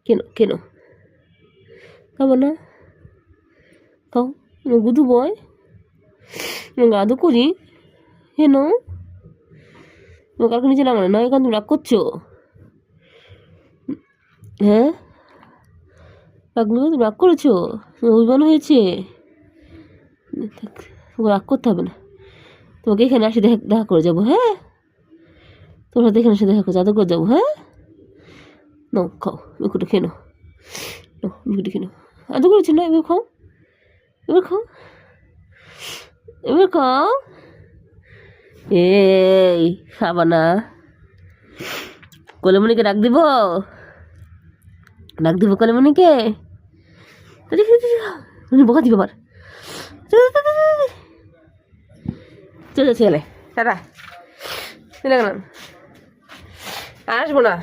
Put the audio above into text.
কেন কেন খাবো না? খাও, গুদু বয়, গাদু করি কেন? কালকে নিচে নামানো নয়, এখন তুমি রাগ করছো? হ্যাঁ, রাগলো, তুমি রাগ করেছো? অভিমান হয়েছে? তোমাকে রাগ করতে হবে না, তোমাকে এখানে আসে দেখা করে যাবো। হ্যাঁ, তোমার সাথে এখানে এসে দেখা করে জাদু করে যাবো। হ্যাঁ, নাও খাও, মিকুটা খেয়ে নাও, মিকুটা খেয়ে নাও। আদৌ করেছি না? এবার খাও, এবার খাও, এবার খাও। এই খাবা না? কলেমণিকে ডাক দিব, ডাক দিব কলেমণিকে। বোকা দিব আবার। চলে ছেলে টাটা, চলে গেলাম, আসবো না।